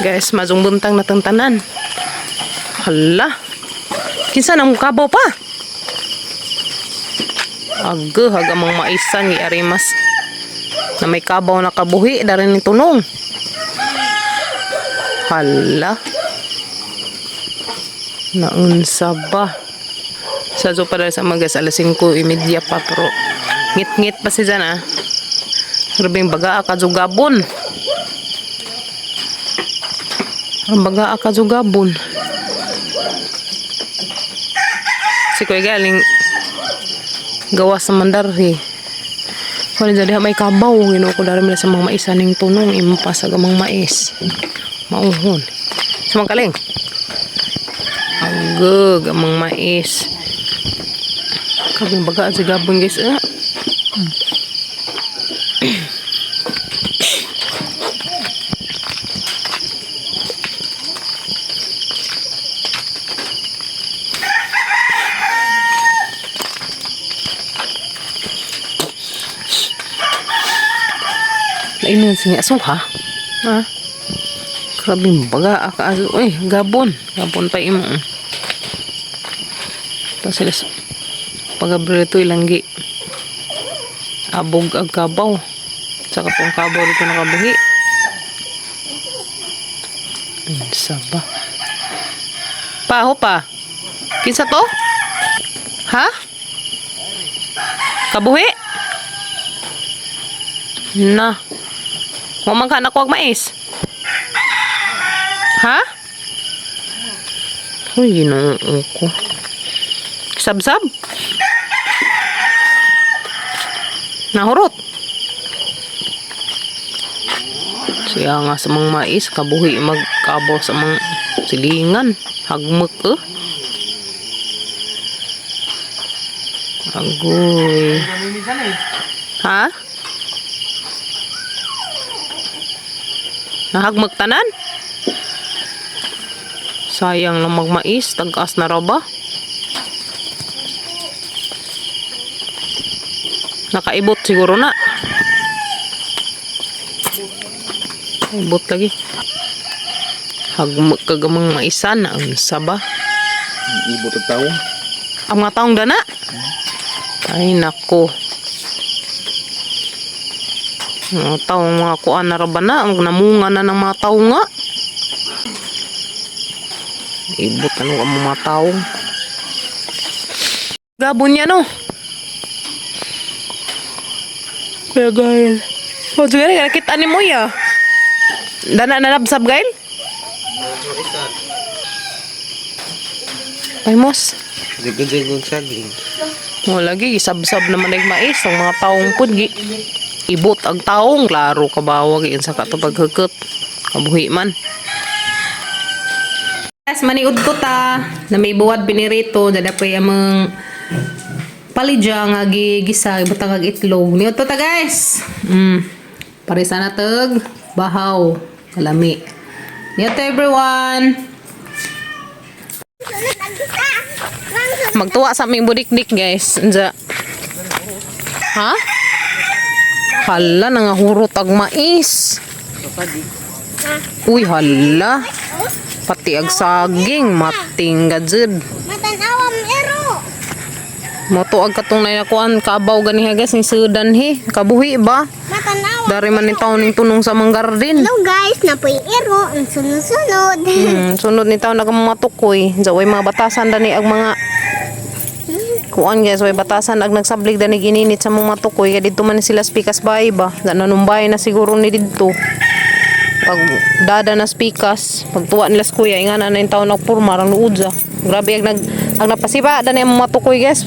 Guys, mazong buntang natantanan. Hala. Kinsa nang kabaw pa? Aga, hagamang maisan ni Arimas. Na may kabaw na kabuhi, darin ni tunong. Hala. Naunsa ba? Sa so para sa magas alas 5:30 pa pero ngit-ngit pa si dyan ah. Grabing baga akazugabon. Ang baga akazugabon. Si Kuya galing gawa sa mandarhi. Kung jadi may kabaw, gino ko dari sa mga maisa ning tunong impas sa gamang mais. Mauhon. Sumangkaling. Agag gamang mais. Kabing baga sa gabon guys. Lain sing aso ha. Ha? Krabing baga aka aso gabon. Gabon pa imo. Ta sila pagabrito ilanggi. Abog ag kabaw. Saka pong kabaw dito nakabuhi. Saba. Pa ho pa. Kinsa to? Ha? Kabuhi? Na. Mamang ka nakuwag mais. Ha? Uy, ginoo ko. Sab-sab? Nahurot. Siya nga sa mga mais, kabuhi magkabaw sa mga silingan. Hagmak Agoy. Ha? Nahagmag tanan? Sayang lang magmais, tag-as na raw ba? Nakaibot siguro na. Ibot lagi. Hagmag kagamang maisan, ang saba. Ibot at taong. Ang mga taong dana? Ay nako. Mga taong mga kuan na raba na. Ang namunga na ng mga taong nga. Ibot ano ang mga taong. Gabon niya no. Kaya gail. O sige na kita ni mo ya. Dana na nabsab gail? Ay mos. Jagan-jagan saging. O lagi isab-sab naman ng mais. Ang mga taong pud ibot ang taong klaro kabawag yun sa katupag hukot kabuhi man. Yes, maniud ko ta na may buwad binirito dada pa amang palidya nga gigisa ibutang ag itlog niud to ta guys. Parisa na tag bahaw kalami niud to everyone. Magtuwa sa aming budikdik guys. Ha? Hala, nangahurot ag mais. Uy, hala. Pati ag saging, mating gadzid. Matanawam ero. Moto ag katong nayakuan, kabaw ganiha guys, ni sudan he. Kabuhi ba? Matanawam. Dari man ni taon ning tunong sa mga garden. Hello guys, napoy ero. Ang sunod-sunod. Sunod ni taon nagamatukoy. Zaway mga batasan dani ag mga kuan guys, way batasan ag nagsablig dani gininit sa mga matukoy kaya dito man sila spikas bay ba nanumbay na siguro ni dito pag dada na spikas pagtuwa nila sa kuya ingana na yung taon na purma ang luudza grabe ag napasiba dani ang mga matukoy guys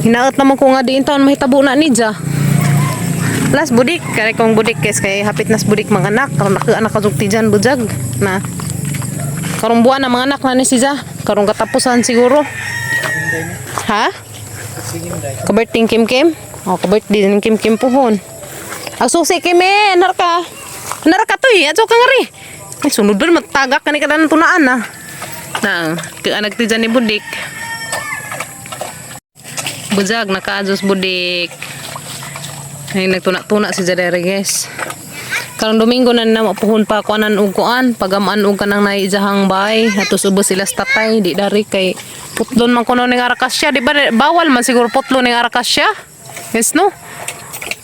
hinaot naman ko nga di yung taon mahitabo na nidja last budik kaya kong budik guys kaya hapit nas budik mga anak karong anak kazukti dyan budyag na karong buwan na mga anak na ni siya karong katapusan siguro. Ha? Kaberting Kim Kim? O, kaberting din Kim Kim puhon. Ang susi Kim narka. Narka to adso ka nga ri. Ay, sunod doon, matagak ka ni kada ng tunaan na. Na, kaanak ti dyan ni budik. Bujag, nakaadsos budik. Ay, nagtuna-tuna si Jadere guys. Karong Domingo na mapuhon pa kuanan og kuan, pagamaan og kanang naijahang bahay, atus ubos sila sa tatay, di dari kay putlon man kuno ning arakasya, di ba bawal man siguro putlon ning arakasya? Yes no?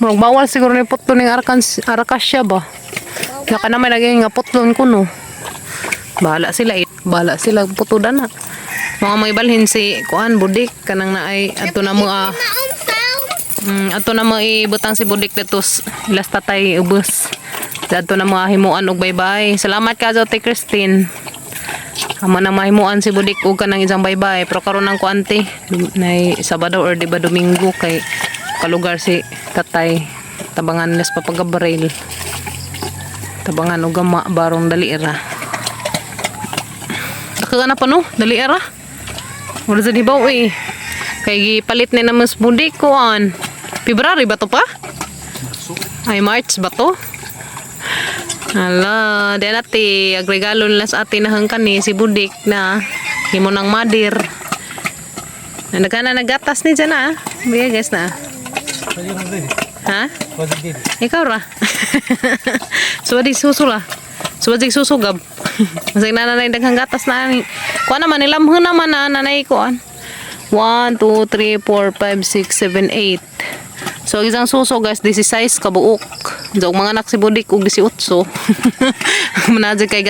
Murag bawal siguro ni putlon ning arakasya ba? Naka naman lagi nga putlon kuno. Bahala sila putudan na. Mga may balhin si kuan budik kanang naay adto na mo ato na mo ibutang si budik detos ilas tatay ubos. Dato na mga himuan og bye-bye. Salamat ka Jote Christine. Amo na mahimuan si budik og kanang isang bye-bye. Pero karon ang kuante nay Sabado or di ba Domingo kay kalugar si tatay. Tabangan les papagabaril. Tabangan og gama barong daliira. Taka na pa no, daliira. Wala sa dibaw eh. Kay gipalit ni naman sa budik kuan. February ba to pa? Ay March ba to? Hala, di nati agregalo nila sa atin na hangkan ni si budik na himo ng madir. Nagana nagatas ni dyan na. Biya guys na. Ha? Ikaw ra. Suwadig susula. Suwadig susugab. Masay na nanay daghang gatas na. Kuha naman nilamhon naman na nanay kuan. 1, 2, 3, 4, 5, 6, 7, 8. So isang suso guys, 16 kabuok. Jog mga anak si budik og 18. Manadyo kay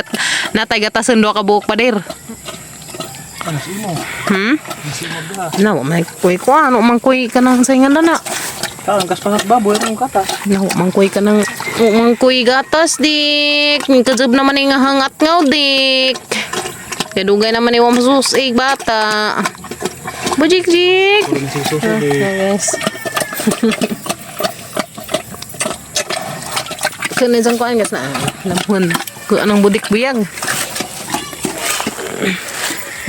natay gatasen 2 kabuok pa dir. Na may kuy ko ano man kuy kanang saingan na. Karon kas pangat baboy ang kata. Na man kuy kanang man kuy gatas dik. Kajub naman nga hangat ngaw dik. Kay dugay naman ni wa masusig bata. Bujik-jik. Yes. Kaya isang kuhaan guys na lamuhan ko anong budik buyag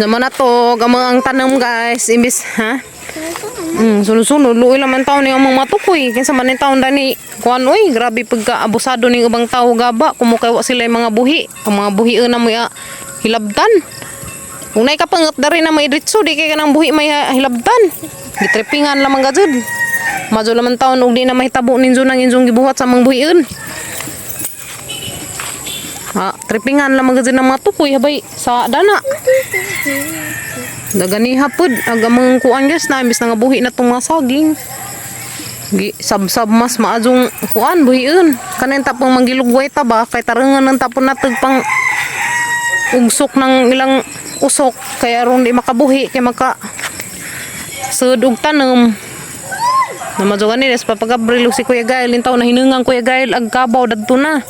naman na to gamang ang tanong guys imbis ha sunod-sunod luoy naman taon ni among matukoy kinsa man ni taon dani kuan oy grabe pagka abusado ning ubang tao gaba kumukaywa sila yung mga buhi ang mga buhi na mo hilabtan kung nay kapangat dari na may diretso di kay kanang buhi may hilabtan gitrepingan lamang gajud majo laman taon og di na mahitabo ninjo nang injong gibuhat sa mga buhiin. Tripingan lang magazin ng mga tukoy habay sa dana. Dagani hapod agamang kuan guys na imbis nga buhi na tong mga saging. Sab-sab mas maadong kuan buhiin. Kanin tapong manggilugway ta ba kay tarengan ng tapon natag pang ugsok ng ilang usok kaya ron di makabuhi kay maka sud og tanom. Namadyo ganis papagabrilo si Kuya Gael lintaw na hinungang Kuya Gael ag kabaw dadto na.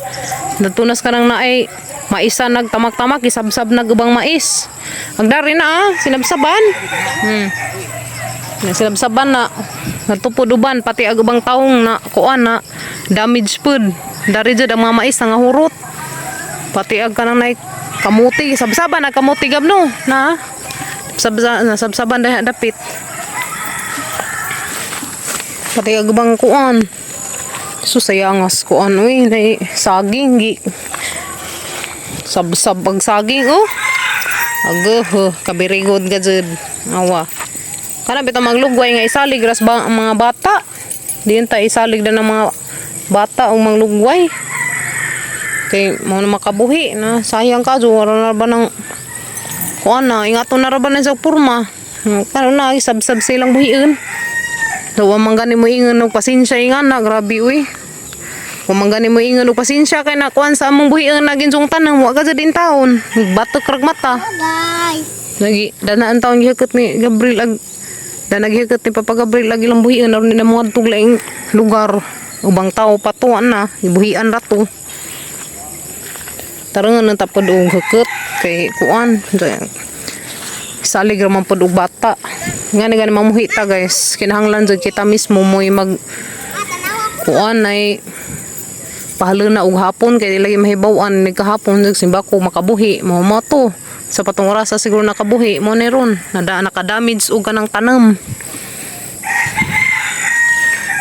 Natunas ka nang naay maisa nagtamak-tamak isabsab nagubang mais. Agdari na sinabsaban. Sinabsaban na natupod uban pati agubang taong na kuan na damage food. Dari jud ang mga mais nga hurot. Pati ag kanang nay kamuti sabsaban na kamuti gabno na sabsaban dahil dapit. Pati agubang kuan. Susayangas kuan uy nay saging gi sab-sab ang saging ago kabirigod gajud awa kana bitaw maglugway nga isalig ras ba ang mga bata diin ta isalig na ng mga bata ang manglugway kay mo na makabuhi na sayang ka jo wala na ba nang kuan na ingaton na ra ba na sa purma karon na isab-sab silang buhiin. Daw man gani mo ingon og pasensya ingan na grabe uy. Kung man gani mo ingon og pasensya kay na kuan sa among buhi ang naging sungtan nang wa ka din taon. Batok rag mata. Guys. Lagi danaan taon gihakot ni Gabriel ag danagihakot ni Papa Gabriel lagi lang buhi na ron na mga tuglaing lugar. Ubang tao patuan na ibuhian ra to. Tarangan nang tapod og hakot kay kuan. Salig ra man pod og bata. Ngani mamuhi ta guys. Kinahanglan jud kita mismo moy mag kuan ay pahalo na og hapon kay lagi mahibaw-an ni kahapon jud simbako makabuhi mo to. Sa patong oras siguro nakabuhi mo ni ron. Naka-damage og kanang tanom.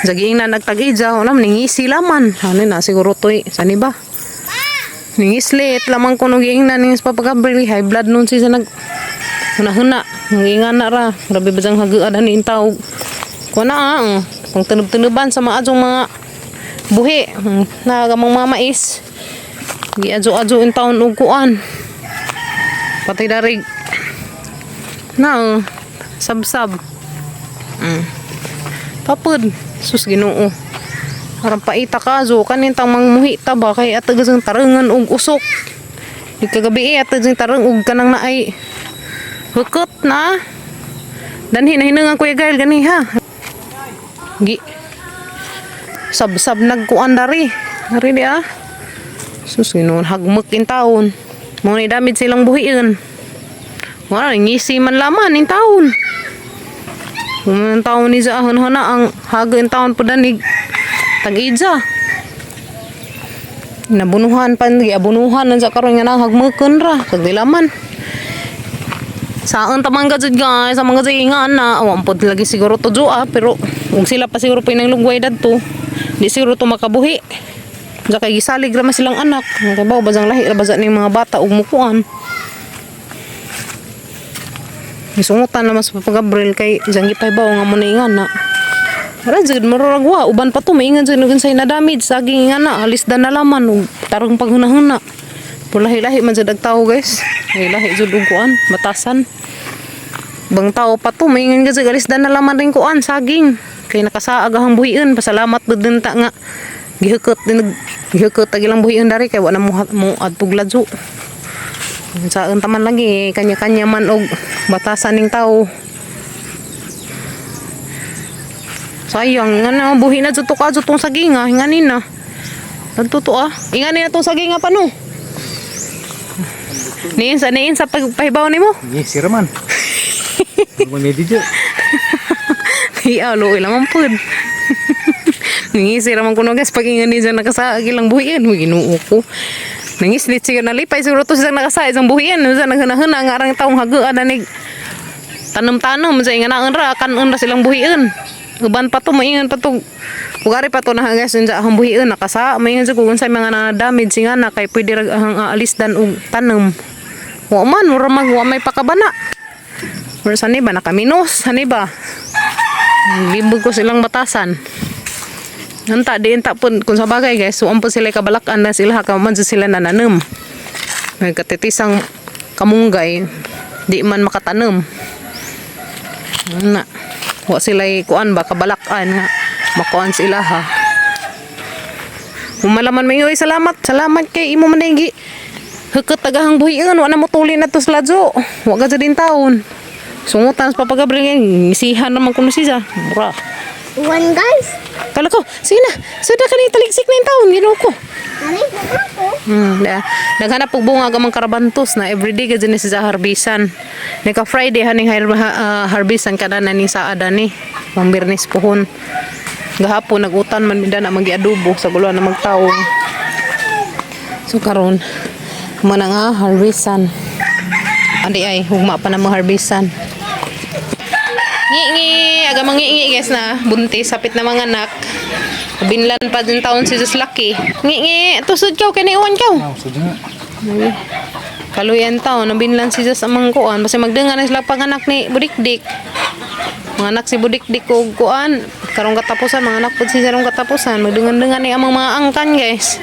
Jaging na nagtag-ija unam ningisi laman. Ano na siguro toy sani ba? Ningislit lamang kuno giing na ning Papa Gabriel high blood nun siya nag huna-huna ngingan na ra grabe bajang hagaan ani intaw kuana pang tunub-tunuban sa maadjong mga buhi. Nagamang mamais. Di adyo-adyo in taon og kuan. Patay darig. Na sab-sab. Tapod. Sus Ginoo. Parang paita ka zo kanin tang mangmuhi ta ba kay atag sang tarengan og usok. Di kagabi atag sang tareng og kanang naay. Hukot na. Dan hinahinang Kuya Gail gani ha. Gi. Sab-sab nagkuan dari. Dari dia. Sus Ginoo hagmek in taon. Mo ni damid silang buhiin. Wala ngisi man laman in taon. Kung taon ni sa hana ang haga in taon pa danig tag-idza. Nabunuhan pa abunuhan sa karon nga nang hagmeken ra kagdilaman. Saan tamang gajud guys, sa mga zingan na awampod lagi siguro to joa pero ug sila pa siguro pinang lugway dadto. Di siguro to makabuhi. Sa kay gisalig ra man silang anak. Kay baw bazang lahi ra baza ning mga bata ug mukuan. Gisungutan naman sa Papa Gabriel kay janggi pay baw nga mo na ingan na. Ara jud maruragwa uban pa to maingan jud nugon say na damage saging nga na alis dan na laman ug tarong paghuna-huna. Pulahi-lahi man jud tawo guys. Lahi jud ug kuan batasan. Bang tao pa to maingan jud alis dan na laman ring kuan saging. Kay nakasaag ang buhiin pasalamat jud din ta nga gihukot tag ilang buhiin dari kay wala mo adtog ladyo. Saan taman lagi kanya-kanya man og batasan ning tao. Sayang nga na buhi na jud to ka jud tong saginga hinganin na. Nagtuto Inganin na tong saginga pa no. Niin sa pahibaw nimo. Ni siraman. Mo ni DJ. Iya lo ilang ampun. Nangisi raman kuno guys pag ingani dyan nakasaag ilang buhian mo Ginoo ko. Nangislit siya nalipay siguro to siya nakasaag isang buhian sa naghana-hana nga arang taong hagaan na tanam-tanam sa inganaon ra kanon ra silang buhian. Uban pa to maingan pa to. Ugari pa to na guys sa ang buhian nakasa maingan sa kung sa mga na damage singa na kay pwede ra ang alis dan og tanom. Wa man mura wa may pakabana. Mura sani ba nakaminos hani ba? Libog ko silang batasan. Nanta diin ta pun kung sa bagay guys, so ampun sila kabalakan na sila ka man sila nananem. May katitisang kamunggay di man makatanem. Na. Wa sila kuan ba kabalakan nga makuan sila ha. Umalaman mayoy salamat kay imo manigi. Hukot tagahang buhian wa na motuli na to sa ladyo. Wa ga din taon. Sungutan sa Papa Gabriel isihan naman kuno siya. Mura. One guys. Kala ko, sige na. Sudah ka ni taligsik na yung taon. Ginoo ko. Nalik na ako. Naghanap og bunga gamang karabantos na everyday ka dyan sa harbisan. Naka Friday haning harbisan kada na ni sa adani. Pang Birnis pohon. Gahapon nagutan man minda na magi-adobo sa guluan na magtaong. So karon mana nga harbisan. Andi ay hugma pa na mo harbisan. Ngi aga mangi guys na buntis sapit na mga anak. Binlan pa din taon si Jesus Lucky. Ngi tusod ka kay niuwan ka. Sudah. Kaluyan taon binlan si Jesus amang kuan basta magdengan na sila panganak ni Budikdik. Mga anak si Budikdik og kuan karong katapusan mga anak pud si sarong katapusan magdengan-dengan ni amang mga angkan guys.